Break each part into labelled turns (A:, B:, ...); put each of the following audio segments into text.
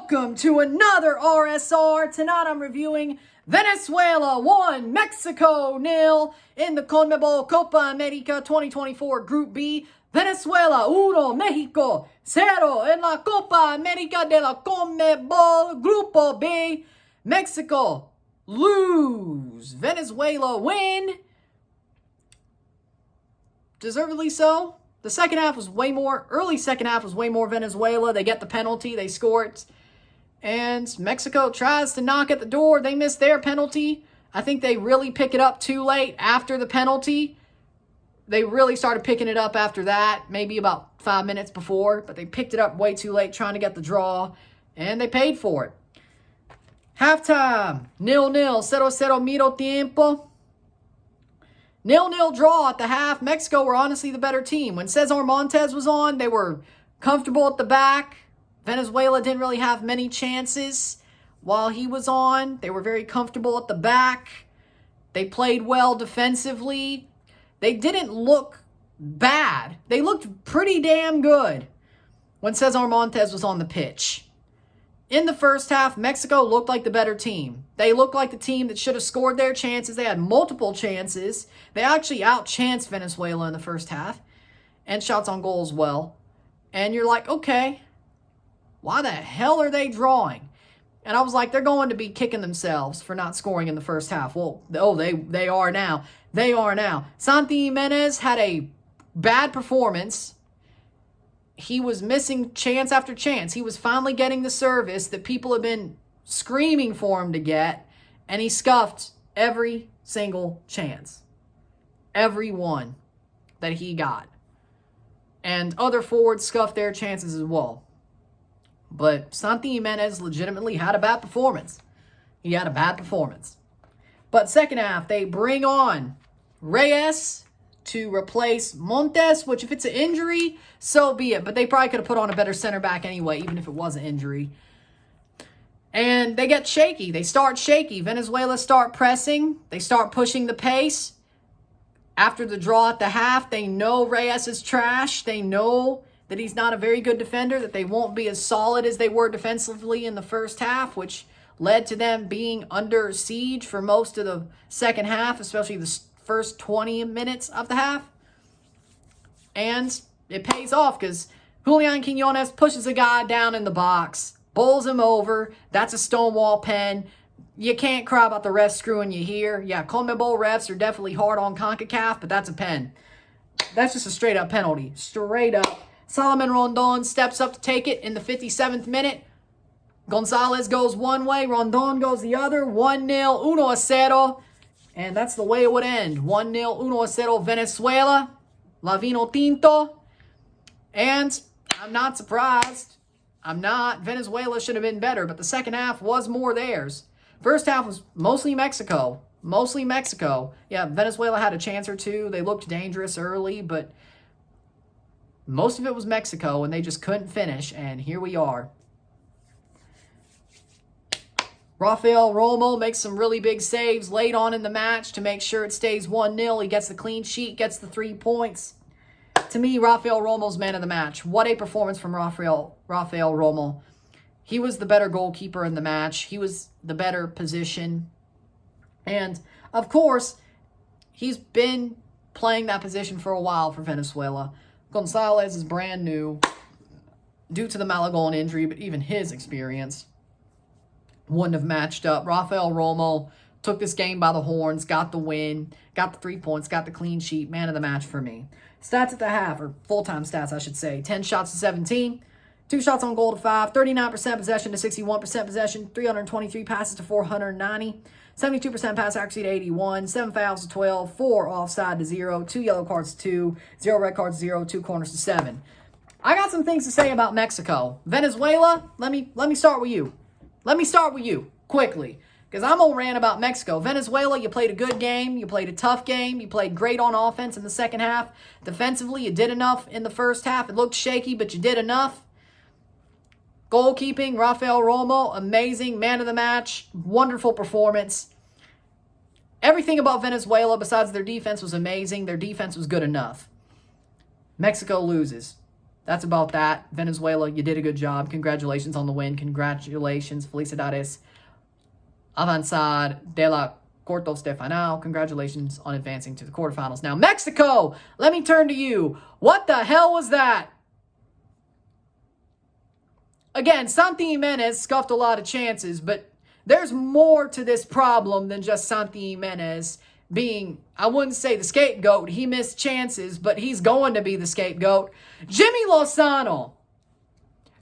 A: Welcome to another RSR. Tonight I'm reviewing Venezuela 1, Mexico 0 in the CONMEBOL Copa América 2024 Group B. Venezuela 1, México 0 en la Copa América de la CONMEBOL Grupo B. Mexico lose. Venezuela win. Deservedly so. The second half was early second half was way more Venezuela. They get the penalty, they score it. And Mexico tries to knock at the door. They miss their penalty. I think they really pick it up too late after the penalty. They really started picking it up after that, maybe about 5 minutes before. But they picked it up way too late trying to get the draw. And they paid for it. Halftime, 0-0, 0-0 medio tiempo. 0-0 draw at the half. Mexico were honestly the better team. When Cesar Montes was on, they were comfortable at the back. Venezuela didn't really have many chances while he was on. They were very comfortable at the back. They played well defensively. They didn't look bad. They looked pretty damn good when Cesar Montes was on the pitch. In the first half, Mexico looked like the better team. They looked like the team that should have scored their chances. They had multiple chances. They actually outchanced Venezuela in the first half. And shots on goal as well. And you're like, okay, why the hell are they drawing? And I was like, they're going to be kicking themselves for not scoring in the first half. Well, they are now. They are now. Santi Jimenez had a bad performance. He was missing chance after chance. He was finally getting the service that people have been screaming for him to get. And he scuffed every single chance. Every one that he got. And other forwards scuffed their chances as well. But Santi Jimenez legitimately had a bad performance. He had a bad performance. But second half, they bring on Reyes to replace Montes, which if it's an injury, so be it. But they probably could have put on a better center back anyway, even if it was an injury. And they get shaky. They start shaky. Venezuela start pressing. They start pushing the pace. After the draw at the half, they know Reyes is trash. They know that he's not a very good defender, that they won't be as solid as they were defensively in the first half, which led to them being under siege for most of the second half, especially the first 20 minutes of the half. And it pays off because Julian Quiñones pushes a guy down in the box, bowls him over. That's a stonewall pen. You can't cry about the refs screwing you here. Yeah, CONMEBOL refs are definitely hard on CONCACAF, but that's a pen. That's just a straight-up penalty. Straight up. Solomon Rondon steps up to take it in the 57th minute. Gonzalez goes one way. Rondon goes the other. 1-0. 1-0. And that's the way it would end. 1-0, 1-0 Venezuela. La Vino Tinto. And I'm not surprised. I'm not. Venezuela should have been better, but the second half was more theirs. First half was mostly Mexico. Mostly Mexico. Yeah, Venezuela had a chance or two. They looked dangerous early, but most of it was Mexico, and they just couldn't finish, and here we are. Rafael Romo makes some really big saves late on in the match to make sure it stays 1-0. He gets the clean sheet, gets the 3 points. To me, Rafael Romo's man of the match. What a performance from Rafael Romo. He was the better goalkeeper in the match. He was the better position. And, of course, he's been playing that position for a while for Venezuela. Gonzalez is brand new due to the Malagón injury, but even his experience wouldn't have matched up. Rafael Romo took this game by the horns, got the win, got the 3 points, got the clean sheet, man of the match for me. Stats at the half, or full-time stats, I should say. 10 shots to 17, 2 shots on goal to 5, 39% possession to 61% possession, 323 passes to 490, 72% pass accuracy to 81, 7 fouls to 12, 4 offside to 0, 2 yellow cards to 2, 0 red cards to 0, 2 corners to 7. I got some things to say about Mexico. Venezuela, let me start with you. Let me start with you, quickly, because I'm going to rant about Mexico. Venezuela, you played a good game. You played a tough game. You played great on offense in the second half. Defensively, you did enough in the first half. It looked shaky, but you did enough. Goalkeeping, Rafael Romo, amazing, man of the match, wonderful performance. Everything about Venezuela besides their defense was amazing. Their defense was good enough. Mexico loses. That's about that. Venezuela, you did a good job. Congratulations on the win. Congratulations. Felicidades. Avanzar de la Cuartos de Final. Congratulations on advancing to the quarterfinals. Now, Mexico, let me turn to you. What the hell was that? Again, Santi Jimenez scuffed a lot of chances, but there's more to this problem than just Santi Jimenez being, I wouldn't say the scapegoat. He missed chances, but he's going to be the scapegoat. Jimmy Lozano,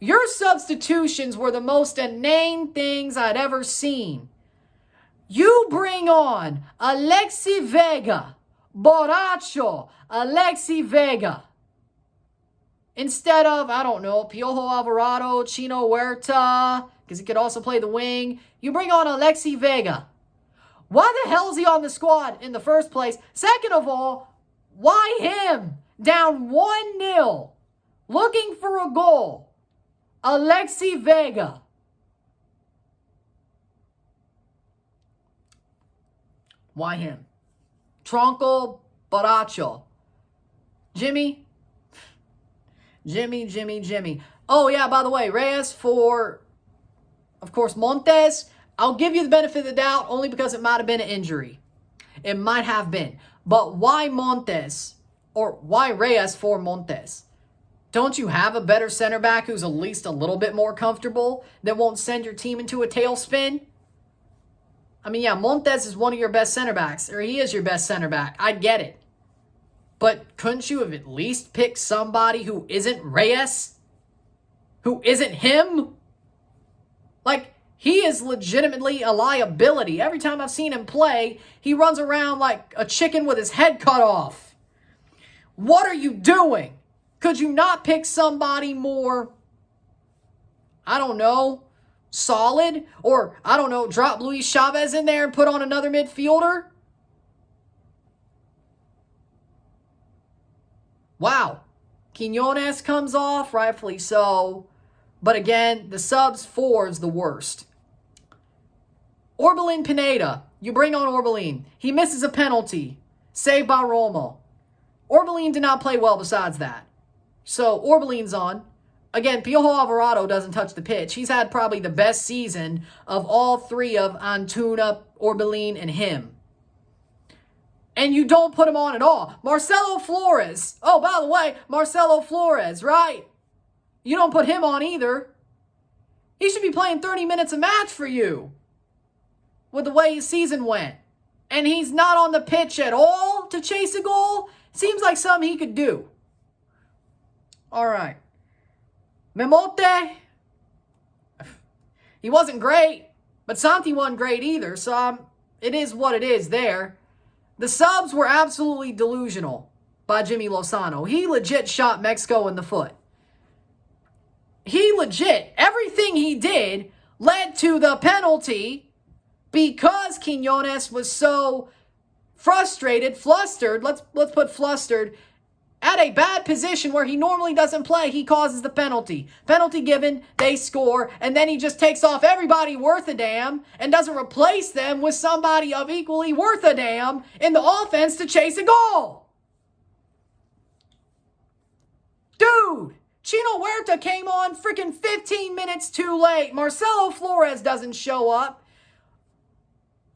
A: your substitutions were the most inane things I'd ever seen. You bring on Alexi Vega, Borracho, Alexi Vega, instead of, I don't know, Piojo Alvarado, Chino Huerta, because he could also play the wing. You bring on Alexi Vega. Why the hell is he on the squad in the first place? Second of all, why him? Down 1-0, looking for a goal. Alexi Vega. Why him? Tronco, Borracho. Jimmy. Oh, yeah, by the way, Reyes for, of course, Montes. I'll give you the benefit of the doubt only because it might have been an injury. It might have been. But why Montes? Or why Reyes for Montes? Don't you have a better center back who's at least a little bit more comfortable that won't send your team into a tailspin? I mean, yeah, Montes is one of your best center backs, or he is your best center back. I get it. But couldn't you have at least picked somebody who isn't Reyes? Who isn't him? Like, he is legitimately a liability. Every time I've seen him play, he runs around like a chicken with his head cut off. What are you doing? Could you not pick somebody more, I don't know, solid? Or, I don't know, drop Luis Chavez in there and put on another midfielder? Wow. Quinones comes off, rightfully so. But again, the subs 4 is the worst. Orbelin Pineda. You bring on Orbelin. He misses a penalty. Saved by Romo. Orbelin did not play well besides that. So, Orbelin's on. Again, Piojo Alvarado doesn't touch the pitch. He's had probably the best season of all three of Antuna, Orbelin, and him. And you don't put him on at all. Marcelo Flores. Oh, by the way, Marcelo Flores, right? You don't put him on either. He should be playing 30 minutes a match for you with the way his season went. And he's not on the pitch at all to chase a goal. Seems like something he could do. All right. Memote. He wasn't great, but Santi wasn't great either. So it is what it is there. The subs were absolutely delusional by Jimmy Lozano. He legit shot Mexico in the foot. He legit, everything he did led to the penalty because Quinones was so frustrated, flustered, let's put flustered, at a bad position where he normally doesn't play. He causes the penalty. Penalty given, they score, and then he just takes off everybody worth a damn and doesn't replace them with somebody of equally worth a damn in the offense to chase a goal. Dude! Chino Huerta came on freaking 15 minutes too late. Marcelo Flores doesn't show up.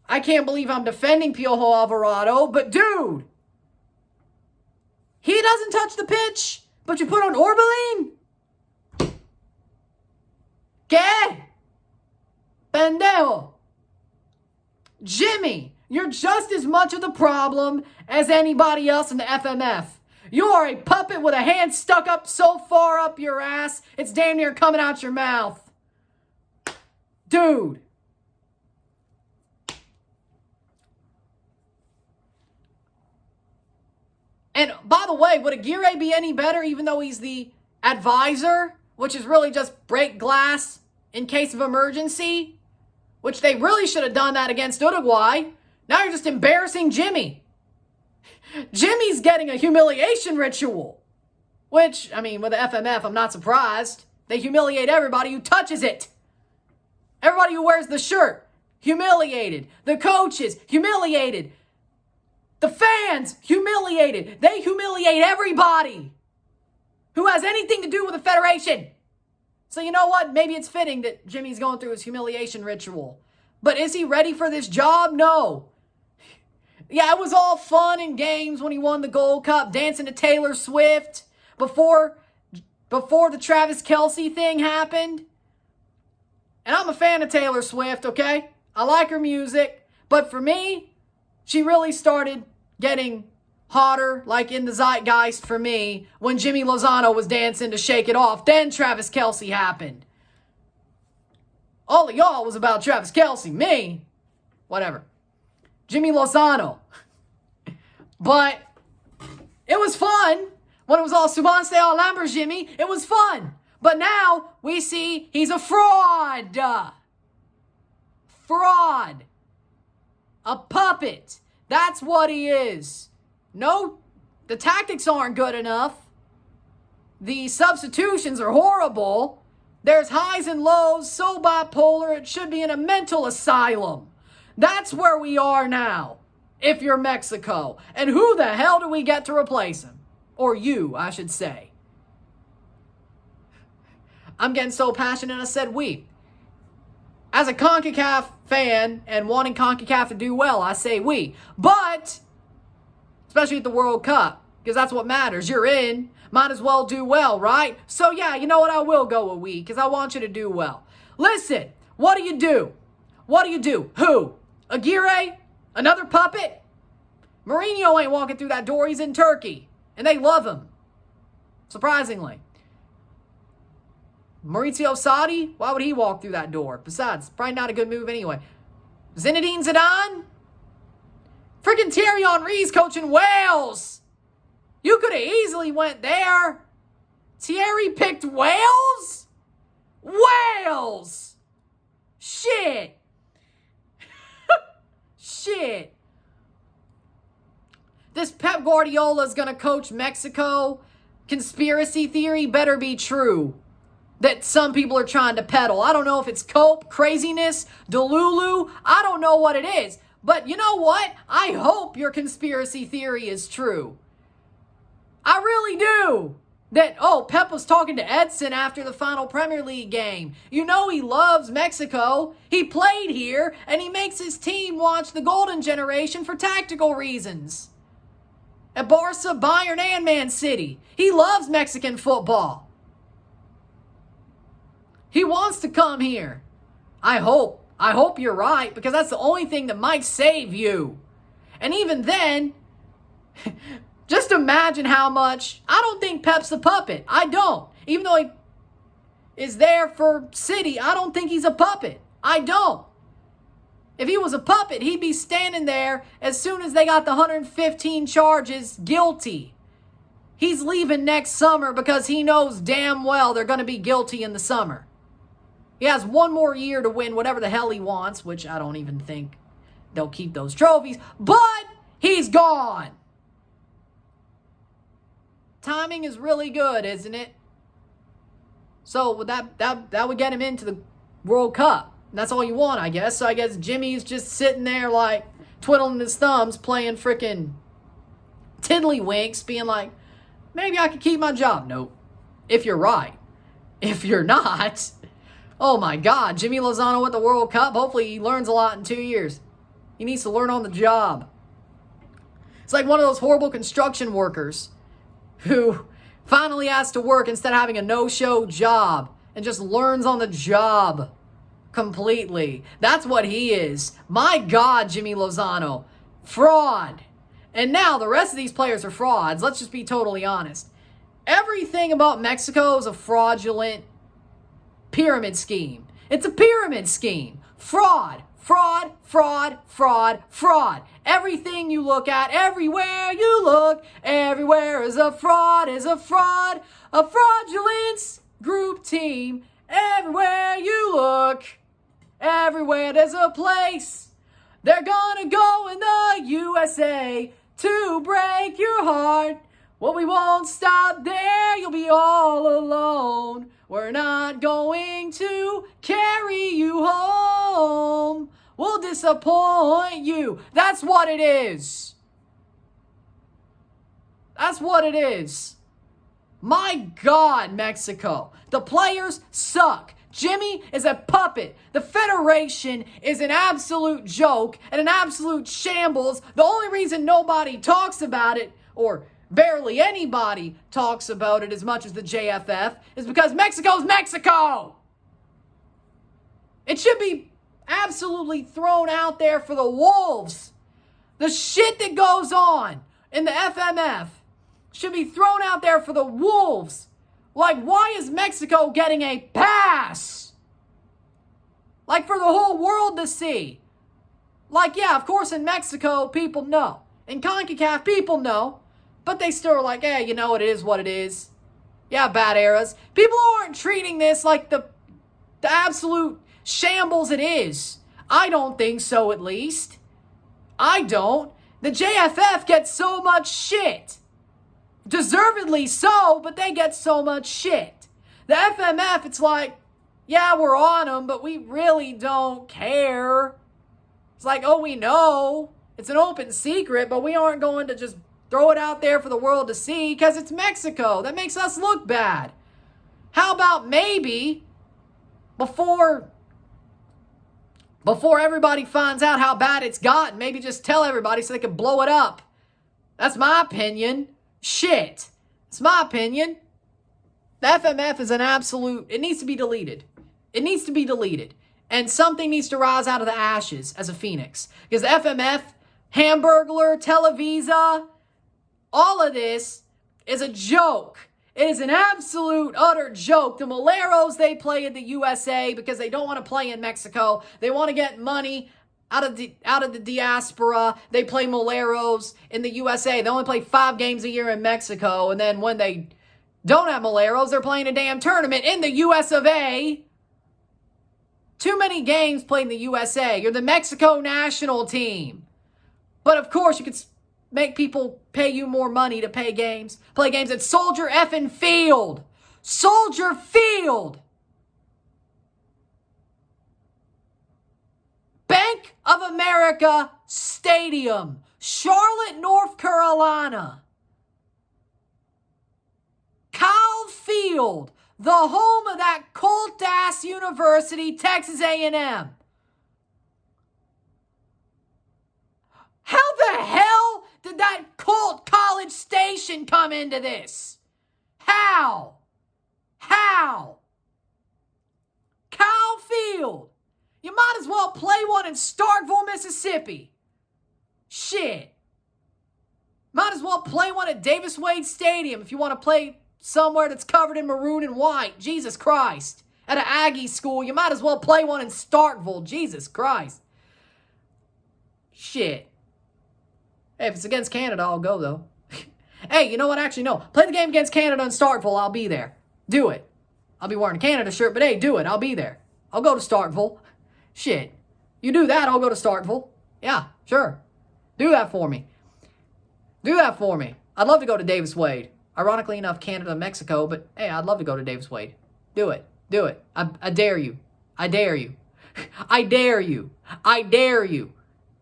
A: I can't believe I'm defending Piojo Alvarado, but dude, he doesn't touch the pitch, but you put on Orbelin? ¿Qué? Pendejo. Jimmy, you're just as much of the problem as anybody else in the FMF. You are a puppet with a hand stuck up so far up your ass, it's damn near coming out your mouth. Dude. And by the way, would Aguirre be any better even though he's the advisor, which is really just break glass in case of emergency? Which they really should have done that against Uruguay. Now you're just embarrassing Jimmy. Jimmy's getting a humiliation ritual. Which, I mean, with the FMF, I'm not surprised. They humiliate everybody who touches it. Everybody who wears the shirt, humiliated. The coaches, humiliated. The fans, humiliated. They humiliate everybody who has anything to do with the Federation. So you know what? Maybe it's fitting that Jimmy's going through his humiliation ritual. But is he ready for this job? No. Yeah, it was all fun and games when he won the Gold Cup, dancing to Taylor Swift before the Travis Kelce thing happened. And I'm a fan of Taylor Swift, okay? I like her music. But for me, she really started getting hotter, like in the zeitgeist for me, when Jimmy Lozano was dancing to Shake It Off. Then Travis Kelce happened. All of y'all was about Travis Kelce. Me, whatever. Jimmy Lozano. But it was fun when it was all Subanse all Lambert Jimmy. It was fun. But now we see he's a fraud. Fraud. A puppet. That's what he is. No, the tactics aren't good enough. The substitutions are horrible. There's highs and lows, so bipolar, it should be in a mental asylum. That's where we are now, if you're Mexico. And who the hell do we get to replace him? Or you, I should say. I'm getting so passionate, I said we. As a CONCACAF fan and wanting CONCACAF to do well, I say we. But, especially at the World Cup, because that's what matters. You're in. Might as well do well, right? So yeah, you know what? I will go a we, because I want you to do well. Listen, what do you do? What do you do? Who? Aguirre? Another puppet? Mourinho ain't walking through that door. He's in Turkey. And they love him. Surprisingly. Maurizio Sarri? Why would he walk through that door? Besides, probably not a good move anyway. Zinedine Zidane? Freaking Thierry Henry's coaching Wales. You could have easily went there. Thierry picked Wales? Wales! Shit. Shit. This Pep Guardiola is going to coach Mexico. Conspiracy theory better be true. That some people are trying to peddle. I don't know if it's cope, craziness, delulu. I don't know what it is. But you know what? I hope your conspiracy theory is true. I really do. That, Pep was talking to Edson after the final Premier League game. You know he loves Mexico. He played here, and he makes his team watch the Golden Generation for tactical reasons. At Barca, Bayern, and Man City. He loves Mexican football. He wants to come here. I hope you're right, because that's the only thing that might save you. And even then, just imagine how much. I don't think Pep's a puppet. I don't. Even though he is there for City, I don't think he's a puppet. I don't. If he was a puppet, he'd be standing there as soon as they got the 115 charges guilty. He's leaving next summer because he knows damn well they're going to be guilty in the summer. He has one more year to win whatever the hell he wants, which I don't even think they'll keep those trophies. But he's gone. Timing is really good, isn't it? So that would get him into the World Cup. That's all you want, I guess. So I guess Jimmy's just sitting there like twiddling his thumbs, playing frickin' tiddlywinks, being like, maybe I could keep my job. Nope. If you're right. If you're not, oh my God, Jimmy Lozano with the World Cup. Hopefully he learns a lot in 2 years. He needs to learn on the job. It's like one of those horrible construction workers who finally has to work instead of having a no-show job and just learns on the job completely. That's what he is. My God, Jimmy Lozano. Fraud. And now the rest of these players are frauds. Let's just be totally honest. Everything about Mexico is a fraudulent pyramid scheme. It's a pyramid scheme. Fraud. Fraud, fraud, fraud, fraud. Everything you look at, everywhere you look, everywhere is a fraud, a fraudulence group team. Everywhere you look, everywhere there's a place. They're gonna go in the USA to break your heart. Well, we won't stop there, you'll be all alone. We're not going to carry you home. We'll disappoint you. That's what it is. That's what it is. My God, Mexico. The players suck. Jimmy is a puppet. The Federation is an absolute joke and an absolute shambles. The only reason nobody talks about it, or barely anybody talks about it as much as the JFF, is because Mexico's Mexico. It should be absolutely thrown out there for the wolves. The shit that goes on in the FMF should be thrown out there for the wolves. Like, why is Mexico getting a pass? Like, for the whole world to see. Like, yeah, of course in Mexico, people know. In CONCACAF, people know. But they still are like, yeah, you know, it is what it is. Yeah, bad eras. People aren't treating this like the absolute shambles it is. I don't think so, at least. I don't. The JFF gets so much shit. Deservedly so, but they get so much shit. The FMF, it's like, yeah, we're on them, but we really don't care. It's like, oh, we know. It's an open secret, but we aren't going to just throw it out there for the world to see because it's Mexico. That makes us look bad. How about maybe before everybody finds out how bad it's gotten, maybe just tell everybody so they can blow it up. That's my opinion. Shit. It's my opinion. The FMF is an absolute, it needs to be deleted. It needs to be deleted. And something needs to rise out of the ashes as a phoenix. Because the FMF, Hamburglar, Televisa, all of this is a joke. It is an absolute, utter joke. The Moleros, they play in the USA because they don't want to play in Mexico. They want to get money out of the diaspora. They play Moleros in the USA. They only play 5 games a year in Mexico. And then when they don't have Moleros, they're playing a damn tournament in the US of A. Too many games played in the USA. You're the Mexico national team. But of course, you could make people pay you more money to play games at Soldier effing Field. Soldier Field. Bank of America Stadium, Charlotte, North Carolina. Kyle Field, the home of that cult-ass university, Texas A&M. How the hell did that cult College Station come into this? How? Kyle Field. You might as well play one in Starkville, Mississippi. Shit. Might as well play one at Davis Wade Stadium if you want to play somewhere that's covered in maroon and white. Jesus Christ. At an Aggie school, you might as well play one in Starkville. Jesus Christ. Shit. Hey, if it's against Canada, I'll go, though. Hey, you know what? Actually, no. Play the game against Canada in Starkville. I'll be there. Do it. I'll be wearing a Canada shirt, but hey, do it. I'll be there. I'll go to Starkville. Shit. You do that, I'll go to Starkville. Yeah, sure. Do that for me. Do that for me. I'd love to go to Davis Wade. Ironically enough, Canada and Mexico, but hey, I'd love to go to Davis Wade. Do it. Do it. I dare you. I dare you. I dare you. I dare you.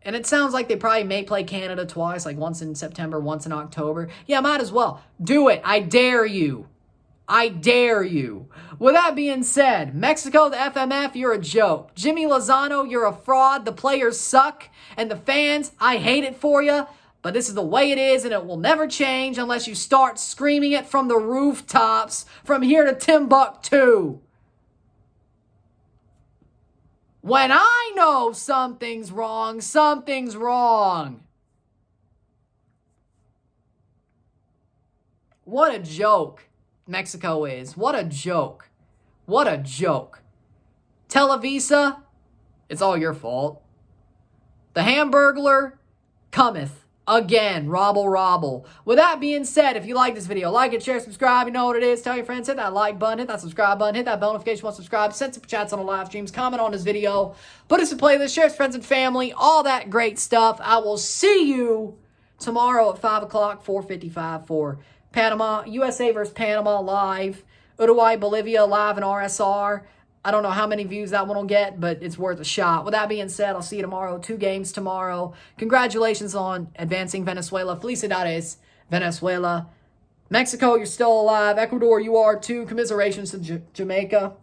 A: And it sounds like they probably may play Canada twice, like once in September, once in October. Yeah, might as well. Do it. I dare you. I dare you. With that being said, Mexico, the FMF, you're a joke. Jimmy Lozano, you're a fraud. The players suck. And the fans, I hate it for you. But this is the way it is, and it will never change unless you start screaming it from the rooftops from here to Timbuktu. When I know something's wrong, something's wrong. What a joke Mexico is. What a joke. What a joke. Televisa, it's all your fault. The Hamburglar cometh again. Robble, robble. With that being said, if you like this video, like it, share, subscribe. You know what it is. Tell your friends. Hit that like button. Hit that subscribe button. Hit that bell notification once subscribed. Send some chats on the live streams. Comment on this video. Put us in playlist. Share with friends and family. All that great stuff. I will see you tomorrow at 5 o'clock, 4:55 for Panama, USA versus Panama live. Uruguay, Bolivia live in RSR. I don't know how many views that one will get, but it's worth a shot. With that being said, I'll see you tomorrow. 2 games tomorrow. Congratulations on advancing Venezuela. Felicidades, Venezuela. Mexico, you're still alive. Ecuador, you are too. Commiserations to Jamaica.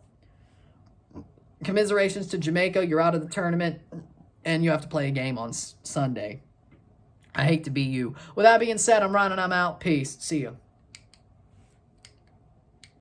A: Commiserations to Jamaica. You're out of the tournament, and you have to play a game on Sunday. I hate to be you. With that being said, I'm Ron, and I'm out. Peace. See you.